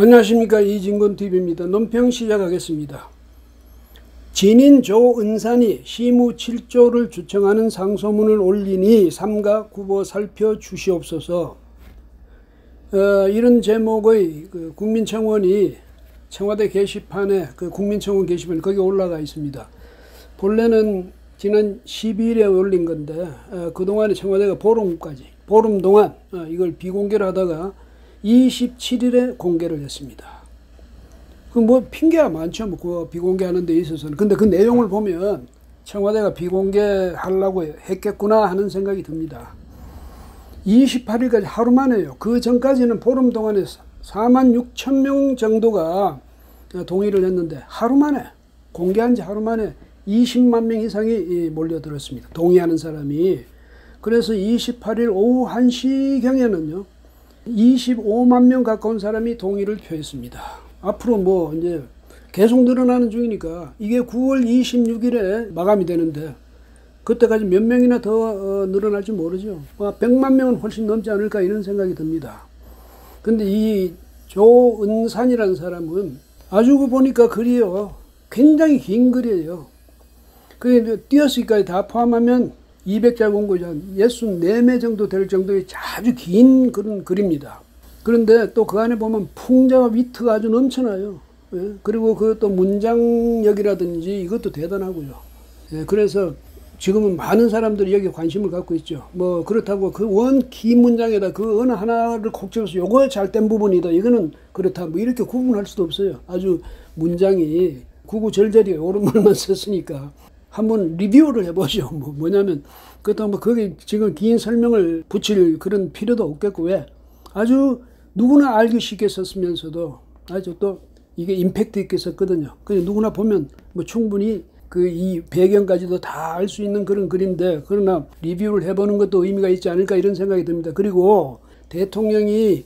안녕하십니까, 이진곤TV입니다. 논평 시작하겠습니다. 진인 조은산이 시무 7조를 주청하는 상소문을 올리니 삼가 구보 살펴주시옵소서. 이런 제목의 국민청원이 청와대 게시판에, 국민청원 게시판 거기 올라가 있습니다. 본래는 지난 12일에 올린 건데 그동안에 청와대가 보름 동안 이걸 비공개를 하다가 27일에 공개를 했습니다. 그 뭐 핑계가 많죠. 뭐 비공개하는 데 있어서는. 근데 그 내용을 보면 청와대가 비공개하려고 했겠구나 하는 생각이 듭니다. 28일까지 하루 만에요. 그 전까지는 보름 동안에 46,000명 정도가 동의를 했는데 하루 만에, 공개한 지 하루 만에 20만 명 이상이 몰려들었습니다. 동의하는 사람이. 그래서 28일 오후 1시경에는요 25만 명 가까운 사람이 동의를 표했습니다. 앞으로 뭐 이제 계속 늘어나는 중이니까 이게 9월 26일에 마감이 되는데 그때까지 몇 명이나 더 늘어날지 모르죠. 100만 명은 훨씬 넘지 않을까 이런 생각이 듭니다. 근데 이 조은산이라는 사람은 아주 보니까 글이요 굉장히 긴 글이에요. 그게 띄어쓰기까지 다 포함하면 200자 공고지 한 64매 정도 될 정도의 아주 긴 그런 글입니다. 그런데 또 그 안에 보면 풍자와 위트가 아주 넘쳐나요. 예? 그리고 그 또 문장력이라든지 이것도 대단하고요. 예? 그래서 지금은 많은 사람들이 여기 관심을 갖고 있죠. 뭐 그렇다고 그 원 긴 문장에다 그 어느 하나를 콕 집어서 요거 잘된 부분이다, 이거는 그렇다, 뭐 이렇게 구분할 수도 없어요. 아주 문장이 구구절절히 옳은 말만 썼으니까 한번 리뷰를 해보죠. 뭐냐면 그렇다고 뭐 거기 지금 긴 설명을 붙일 그런 필요도 없겠고, 왜 아주 누구나 알기 쉽게 썼으면서도 아주 또 이게 임팩트 있게 썼거든요. 그냥 누구나 보면 뭐 충분히 이 배경까지도 다 알 수 있는 그런 글인데, 그러나 리뷰를 해보는 것도 의미가 있지 않을까 이런 생각이 듭니다. 그리고 대통령이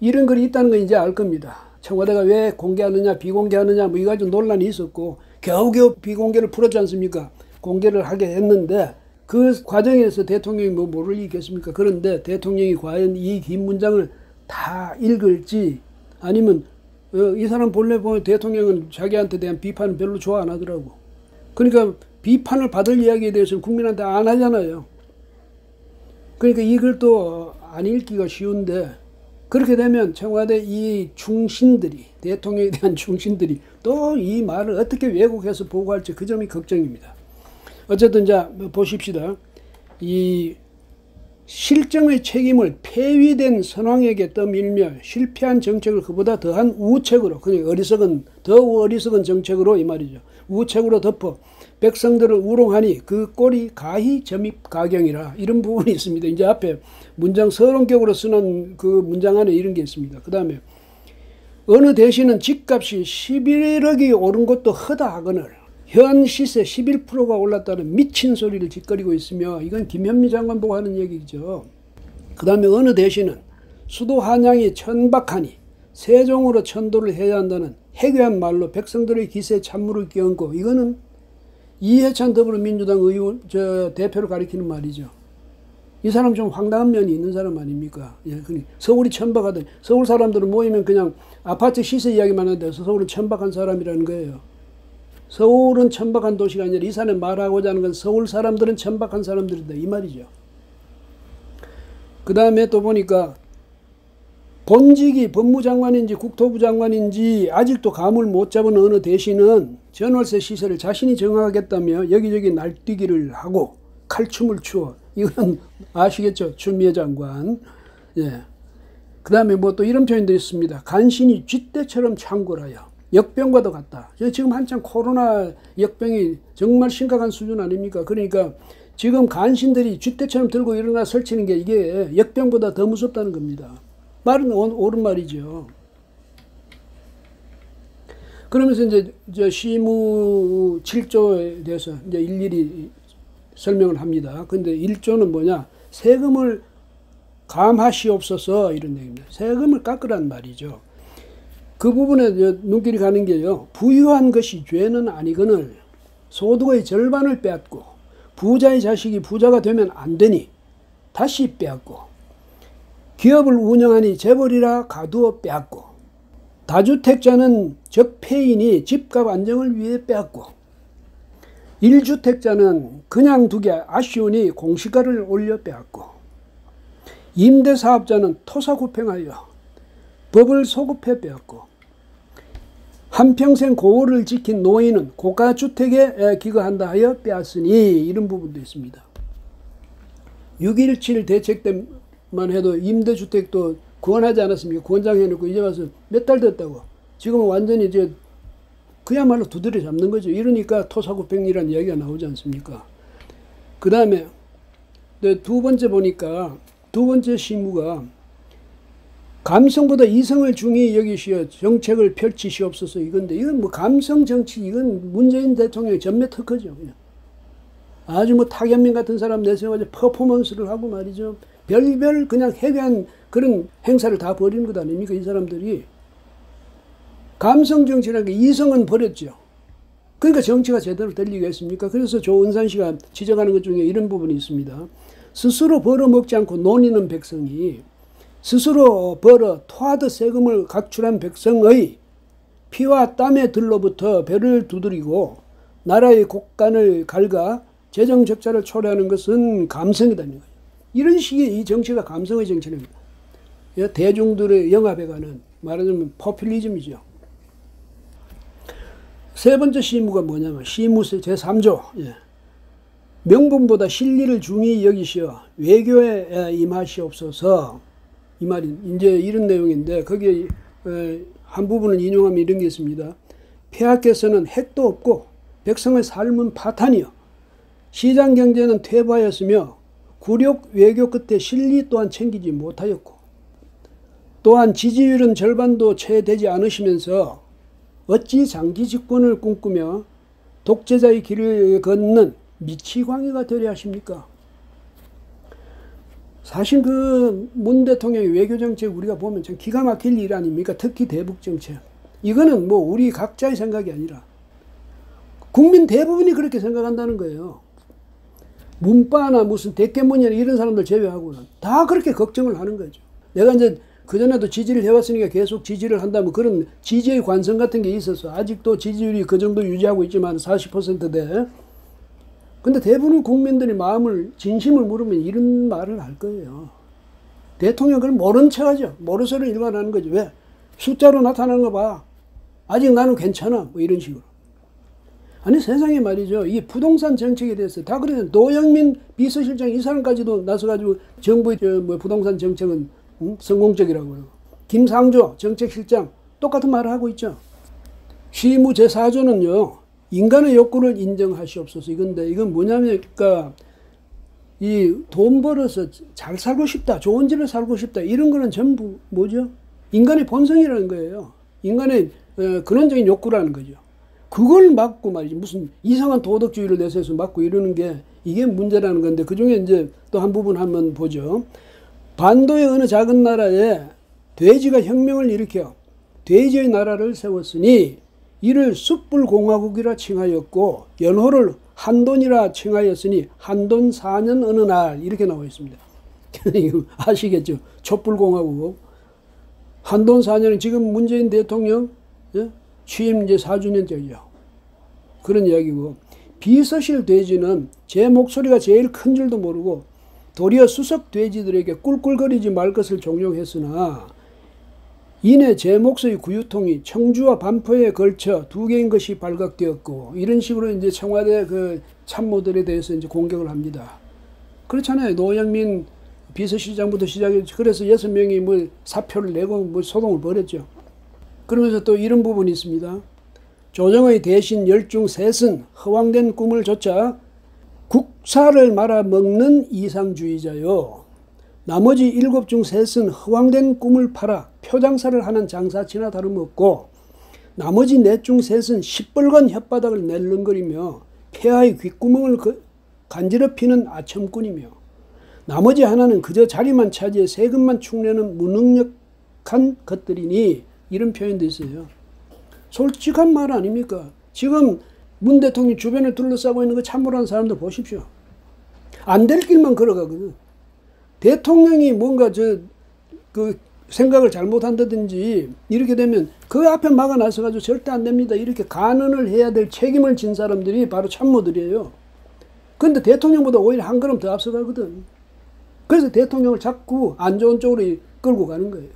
이런 글이 있다는 거 이제 알 겁니다. 청와대가 왜 공개하느냐 비공개하느냐 뭐 이거 가지고 논란이 있었고 겨우겨우 비공개를 풀었지 않습니까? 공개를 하게 했는데 그 과정에서 대통령이 뭐 모를 리 있겠습니까? 그런데 대통령이 과연 이 긴 문장을 다 읽을지, 아니면 이 사람 본래 보면 대통령은 자기한테 대한 비판을 별로 좋아 안 하더라고. 그러니까 비판을 받을 이야기에 대해서는 국민한테 안 하잖아요. 그러니까 이 글도 안 읽기가 쉬운데, 그렇게 되면 청와대 이 중신들이, 대통령에 대한 중신들이 또 이 말을 어떻게 왜곡해서 보고할지 그 점이 걱정입니다. 어쨌든 자 보십시다. 이 실정의 책임을 폐위된 선왕에게 떠밀며 실패한 정책을 그보다 더한 우책으로, 그냥 더 어리석은 정책으로 이 말이죠. 우책으로 덮어 백성들을 우롱하니 그 꼴이 가히 점입가경이라, 이런 부분이 있습니다. 이제 앞에 문장 서론격으로 쓰는 그 문장 안에 이런 게 있습니다. 그 다음에 어느 대신은 집값이 11억이 오른 것도 허다 하거늘 현 시세 11%가 올랐다는 미친 소리를 짓거리고 있으며, 이건 김현미 장관 보고 하는 얘기죠. 그 다음에 어느 대신은 수도 한양이 천박하니 세종으로 천도를 해야 한다는 해괴한 말로 백성들의 기세에 찬물을 끼얹고, 이거는 이해찬 더불어민주당 대표를 가리키는 말이죠. 이 사람 좀 황당한 면이 있는 사람 아닙니까? 예, 서울이 천박하다. 서울 사람들은 모이면 그냥 아파트 시세 이야기만 하는데 서울은 천박한 사람이라는 거예요. 서울은 천박한 도시가 아니라 이 사람이 말하고자 하는 건 서울 사람들은 천박한 사람들이다 이 말이죠. 그 다음에 또 보니까 본직이 법무장관인지 국토부 장관인지 아직도 감을 못 잡은 어느 대신은 전월세 시세를 자신이 정하겠다며 여기저기 날뛰기를 하고 칼춤을 추어, 이건 아시겠죠? 추미애 장관. 예. 그 다음에 뭐 또 이런 표현도 있습니다. 간신히 쥐떼처럼 창궐하여 역병과도 같다. 지금 한창 코로나 역병이 정말 심각한 수준 아닙니까? 그러니까 지금 간신들이 쥐떼처럼 들고 일어나 설치는 게 이게 역병보다 더 무섭다는 겁니다. 말은 옳은 말이죠. 그러면서 이제 시무 7조에 대해서 이제 일일이 설명을 합니다. 근데 1조는 뭐냐? 세금을 감하시옵소서, 이런 얘기입니다. 세금을 깎으란 말이죠. 그 부분에 눈길이 가는 게요. 부유한 것이 죄는 아니거늘 소득의 절반을 빼앗고 부자의 자식이 부자가 되면 안 되니 다시 빼앗고 기업을 운영하니 재벌이라 가두어 빼앗고 다주택자는 적폐인이 집값 안정을 위해 빼앗고, 1주택자는 그냥 두기 아쉬우니 공시가를 올려 빼앗고, 임대사업자는 토사구팽하여 법을 소급해 빼앗고, 한평생 고을을 지킨 노인은 고가주택에 기거한다 하여 빼앗으니, 이런 부분도 있습니다. 6.17 대책 때만 해도 임대주택도 구원하지 않았습니까? 구원장해놓고 이제 와서 몇 달 됐다고. 지금은 완전히 이제 그야말로 두드려 잡는 거죠. 이러니까 토사구팽이라는 이야기가 나오지 않습니까? 그 다음에 두 번째 보니까 두 번째 시무가 감성보다 이성을 중히 여기시어 정책을 펼치시옵소서 이건데, 이건 뭐 감성 정치, 이건 문재인 대통령의 전매 특허죠. 그냥. 아주 뭐 타견민 같은 사람 내세워서 퍼포먼스를 하고 말이죠. 별별 그냥 해괴한 그런 행사를 다 벌이는 것 아닙니까? 이 사람들이. 감성 정치라는 게 이성은 버렸죠. 그러니까 정치가 제대로 들리겠습니까? 그래서 조은산 씨가 지적하는 것 중에 이런 부분이 있습니다. 스스로 벌어먹지 않고 논의는 백성이 스스로 벌어 토하드 세금을 각출한 백성의 피와 땀의 들로부터 배를 두드리고 나라의 곳간을 갉아 재정 적자를 초래하는 것은 감성이다는 거예요. 이런 식의 이 정치가 감성의 정치입니다. 대중들의 영합해가는, 말하자면 포퓰리즘이죠. 세 번째 시무가 뭐냐면 시무 제3조. 명분보다 실리를 중히 여기시어 외교에 임하시옵소서. 이 말이 이제 이런 내용인데, 거기에 한 부분을 인용하면 이런 게 있습니다. 폐하께서는 핵도 없고 백성의 삶은 파탄이요 시장 경제는 퇴보하였으며 굴욕 외교 끝에 실리 또한 챙기지 못하였고, 또한 지지율은 절반도 채 되지 않으시면서 어찌 장기 집권을 꿈꾸며 독재자의 길을 걷는 미치광이가 되려 하십니까? 사실 그 문 대통령의 외교 정책 우리가 보면 참 기가 막힐 일 아닙니까? 특히 대북 정책. 이거는 뭐 우리 각자의 생각이 아니라 국민 대부분이 그렇게 생각한다는 거예요. 문바나 무슨 대깨문이나 이런 사람들 제외하고는 다 그렇게 걱정을 하는 거죠. 내가 이제 그전에도 지지를 해왔으니까 계속 지지를 한다면 그런 지지의 관성 같은 게 있어서 아직도 지지율이 그 정도 유지하고 있지만 40%대. 근데 대부분 국민들이 마음을, 진심을 물으면 이런 말을 할 거예요. 대통령 그걸 모른 척 하죠. 모르쇠를 일관하는 거죠. 왜? 숫자로 나타나는 거 봐. 아직 나는 괜찮아. 뭐 이런 식으로. 아니 세상에 말이죠. 이 부동산 정책에 대해서 다 그래요. 노영민 비서실장 이 사람까지도 나서가지고 정부의 뭐 부동산 정책은 성공적이라고 그러고, 김상조 정책실장 똑같은 말을 하고 있죠. 시무 제4조는요. 인간의 욕구를 인정하시옵소서 이건데, 이건 뭐냐면 그러니까 이 돈 벌어서 잘 살고 싶다, 좋은 집에 살고 싶다, 이런 거는 전부 뭐죠? 인간의 본성이라는 거예요. 인간의 근원적인 욕구라는 거죠. 그걸 막고 말이지, 무슨 이상한 도덕주의를 내세워서 막고 이러는 게 이게 문제라는 건데, 그 중에 이제 또 한 부분 한번 보죠. 반도의 어느 작은 나라에 돼지가 혁명을 일으켜 돼지의 나라를 세웠으니 이를 숯불공화국이라 칭하였고 연호를 한돈이라 칭하였으니 한돈 4년 어느 날, 이렇게 나와 있습니다. 아시겠죠? 촛불공화국. 한돈 4년은 지금 문재인 대통령 취임 이제 4주년째죠. 그런 이야기고, 비서실 돼지는 제 목소리가 제일 큰 줄도 모르고 도리어 수석 돼지들에게 꿀꿀거리지 말 것을 종용했으나 이내 제 목소리 구유통이 청주와 반포에 걸쳐 2개인 것이 발각되었고, 이런 식으로 이제 청와대 그 참모들에 대해서 이제 공격을 합니다. 그렇잖아요. 노영민 비서실장부터 시작해서 그래서 6명이 뭐 사표를 내고 뭐 소동을 벌였죠. 그러면서 또 이런 부분이 있습니다. 조정의 대신 열중 셋은 허황된 꿈을 좇아 국사를 말아먹는 이상주의자요. 나머지 7 중 셋은 허황된 꿈을 팔아 표장사를 하는 장사치나 다름없고, 나머지 4 중 셋은 시뻘건 혓바닥을 낼름거리며 폐하의 귓구멍을 간지럽히는 아첨꾼이며, 나머지 하나는 그저 자리만 차지해 세금만 축내는 무능력한 것들이니, 이런 표현도 있어요. 솔직한 말 아닙니까? 지금 문 대통령 주변을 둘러싸고 있는 그 참모라는 사람들 보십시오. 안 될 길만 걸어가거든. 대통령이 뭔가 그 생각을 잘못한다든지 이렇게 되면 그 앞에 막아 나서가지고 절대 안 됩니다. 이렇게 간언을 해야 될 책임을 진 사람들이 바로 참모들이에요. 그런데 대통령보다 오히려 한 걸음 더 앞서가거든. 그래서 대통령을 자꾸 안 좋은 쪽으로 끌고 가는 거예요.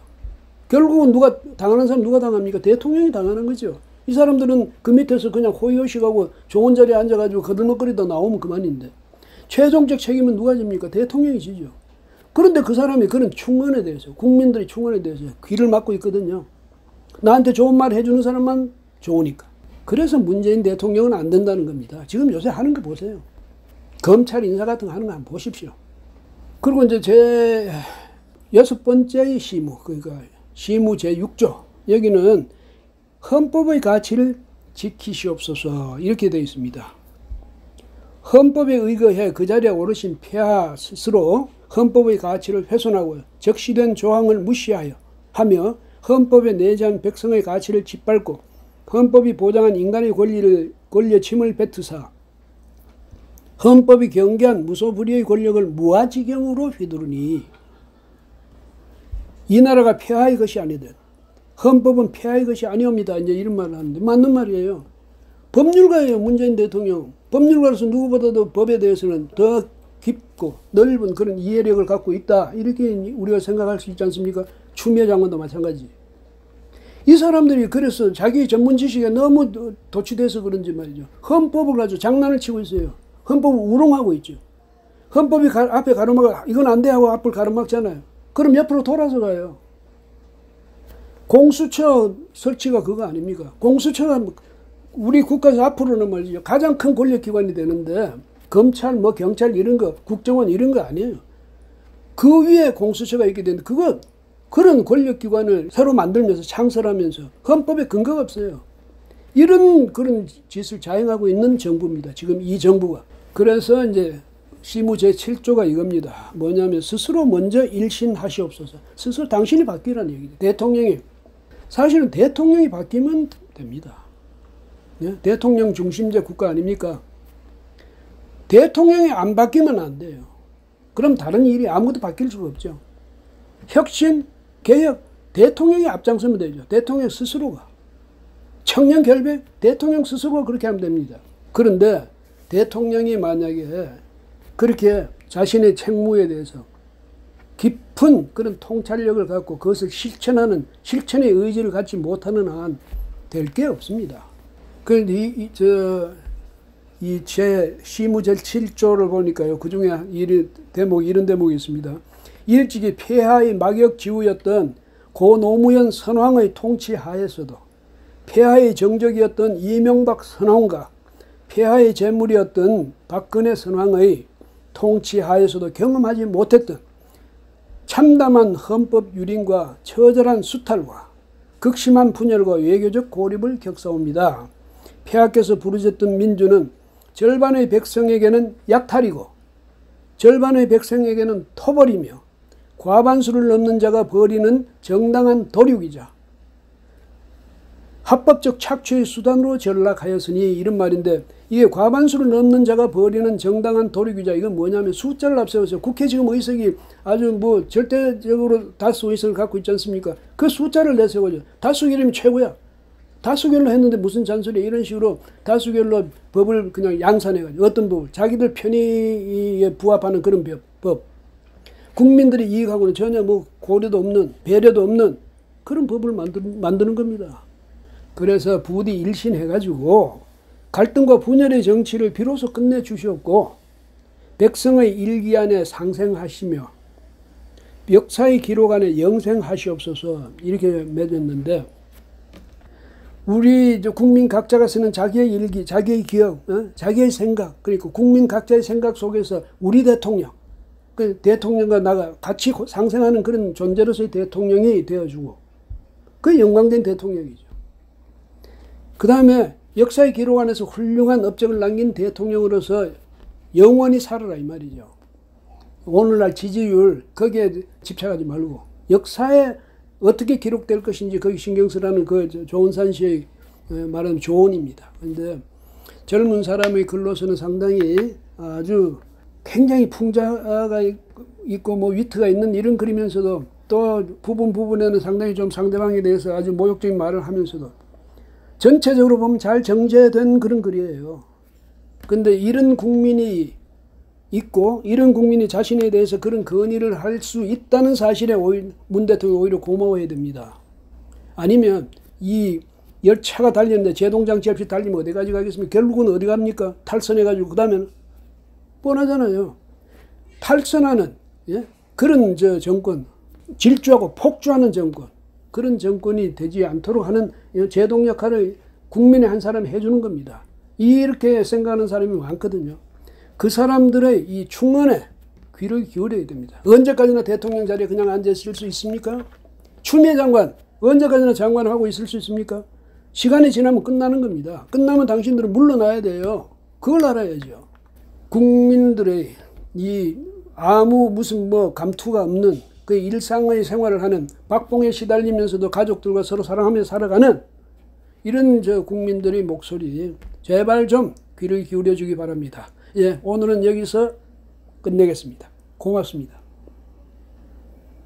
결국은 누가 당하는 사람 누가 당합니까? 대통령이 당하는 거죠. 이 사람들은 그 밑에서 그냥 호의호식하고 좋은 자리에 앉아가지고 거들먹거리다 나오면 그만인데 최종적 책임은 누가 집니까? 대통령이 지죠. 그런데 그 사람이 그런 충언에 대해서 국민들의 충언에 대해서 귀를 막고 있거든요. 나한테 좋은 말 해주는 사람만 좋으니까. 그래서 문재인 대통령은 안 된다는 겁니다. 지금 요새 하는 거 보세요. 검찰 인사 같은 거 하는 거 한번 보십시오. 그리고 이제 제 6번째의 시무, 그러니까 시무 제6조. 여기는 헌법의 가치를 지키시옵소서 이렇게 되어 있습니다. 헌법에 의거해 그 자리에 오르신 폐하 스스로 헌법의 가치를 훼손하고 적시된 조항을 무시하여 하며 헌법에 내재한 백성의 가치를 짓밟고 헌법이 보장한 인간의 권리에 침을 뱉으사 헌법이 경계한 무소불위의 권력을 무아지경으로 휘두르니 이 나라가 폐하의 것이 아니든 헌법은 폐하의 것이 아니옵니다. 이제 이런 말을 하는데 맞는 말이에요. 법률가예요. 문재인 대통령. 법률가로서 누구보다도 법에 대해서는 더 깊고 넓은 그런 이해력을 갖고 있다. 이렇게 우리가 생각할 수 있지 않습니까? 추미애 장관도 마찬가지. 이 사람들이 그래서 자기 전문 지식에 너무 도취돼서 그런지 말이죠. 헌법을 가지고 장난을 치고 있어요. 헌법을 우롱하고 있죠. 헌법이 앞에 가로막아 이건 안 돼 하고 앞을 가로막잖아요. 그럼 옆으로 돌아서 가요. 공수처 설치가 그거 아닙니까? 공수처가 우리 국가에서 앞으로는 말이죠. 가장 큰 권력기관이 되는데 검찰, 뭐 경찰 이런 거, 국정원 이런 거 아니에요. 그 위에 공수처가 있게 되는데 그런 권력기관을 새로 만들면서 창설하면서 헌법에 근거가 없어요. 이런 그런 짓을 자행하고 있는 정부입니다. 지금 이 정부가. 그래서 이제 시무 제7조가 이겁니다. 뭐냐면 스스로 먼저 일신하시옵소서. 스스로 당신이 바뀌라는 얘기죠. 대통령이. 사실은 대통령이 바뀌면 됩니다. 네? 대통령 중심제 국가 아닙니까? 대통령이 안 바뀌면 안 돼요. 그럼 다른 일이 아무것도 바뀔 수가 없죠. 혁신, 개혁, 대통령이 앞장서면 되죠. 대통령 스스로가. 청년 결백, 대통령 스스로가 그렇게 하면 됩니다. 그런데 대통령이 만약에 그렇게 자신의 책무에 대해서 깊은 그런 통찰력을 갖고 그것을 실천하는 실천의 의지를 갖지 못하는 한 될 게 없습니다. 그런데 이 제 시무 제7조를 보니까요. 그 중에 이런 대목이 있습니다. 일찍이 폐하의 막역지우였던 고 노무현 선왕의 통치 하에서도 폐하의 정적이었던 이명박 선왕과 폐하의 재물이었던 박근혜 선왕의 통치 하에서도 경험하지 못했던 참담한 헌법 유린과 처절한 수탈과 극심한 분열과 외교적 고립을 겪사옵니다. 폐하께서 부르셨던 민주는 절반의 백성에게는 약탈이고 절반의 백성에게는 토벌이며 과반수를 넘는 자가 벌이는 정당한 도륙이자 합법적 착취의 수단으로 전락하였으니 이런 말인데 이게 과반수를 넘는 자가 벌이는 정당한 도륙이자 이건 뭐냐면 숫자를 앞세워서 국회 지금 의석이 아주 뭐 절대적으로 다수 의석을 갖고 있지 않습니까? 그 숫자를 내세워줘. 다수결이면 최고야. 다수결로 했는데 무슨 잔소리 이런 식으로 다수결로 법을 그냥 양산해가지고 어떤 법을 자기들 편의에 부합하는 그런 법 국민들의 이익하고는 전혀 뭐 고려도 없는 배려도 없는 그런 법을 만드는 겁니다. 그래서 부디 일신해가지고 갈등과 분열의 정치를 비로소 끝내주시옵고 백성의 일기 안에 상생하시며 역사의 기록 안에 영생하시옵소서 이렇게 맺었는데 우리 국민 각자가 쓰는 자기의 일기, 자기의 기억, 자기의 생각 그리고 국민 각자의 생각 속에서 우리 대통령 그 대통령과 나가 같이 상생하는 그런 존재로서의 대통령이 되어주고 그 영광된 대통령이죠. 그 다음에 역사의 기록 안에서 훌륭한 업적을 남긴 대통령으로서 영원히 살아라 이 말이죠. 오늘날 지지율 거기에 집착하지 말고 역사에 어떻게 기록될 것인지 거기 신경 쓰라는 그 조은산 씨의 말하는 조언입니다. 그런데 젊은 사람의 글로서는 상당히 아주 굉장히 풍자가 있고 뭐 위트가 있는 이런 글이면서도 또 부분에는 상당히 좀 상대방에 대해서 아주 모욕적인 말을 하면서도 전체적으로 보면 잘 정제된 그런 글이에요. 근데 이런 국민이 있고 이런 국민이 자신에 대해서 그런 건의를 할 수 있다는 사실에 문 대통령이 오히려 고마워해야 됩니다. 아니면 이 열차가 달렸는데 제동장치 없이 달리면 어디까지 가겠습니까? 결국은 어디 갑니까? 탈선해가지고 그 다음에는 뻔하잖아요. 탈선하는 그런 정권, 질주하고 폭주하는 정권, 그런 정권이 되지 않도록 하는 제동 역할을 국민의 한 사람이 해주는 겁니다. 이렇게 생각하는 사람이 많거든요. 그 사람들의 이 충언에 귀를 기울여야 됩니다. 언제까지나 대통령 자리에 그냥 앉아 있을 수 있습니까? 추미애 장관 언제까지나 장관을 하고 있을 수 있습니까? 시간이 지나면 끝나는 겁니다. 끝나면 당신들은 물러나야 돼요. 그걸 알아야죠. 국민들의 이 아무 무슨 감투가 없는 그 일상의 생활을 하는 박봉에 시달리면서도 가족들과 서로 사랑하며 살아가는 이런 국민들의 목소리 제발 좀 귀를 기울여 주기 바랍니다. 오늘은 여기서 끝내겠습니다. 고맙습니다.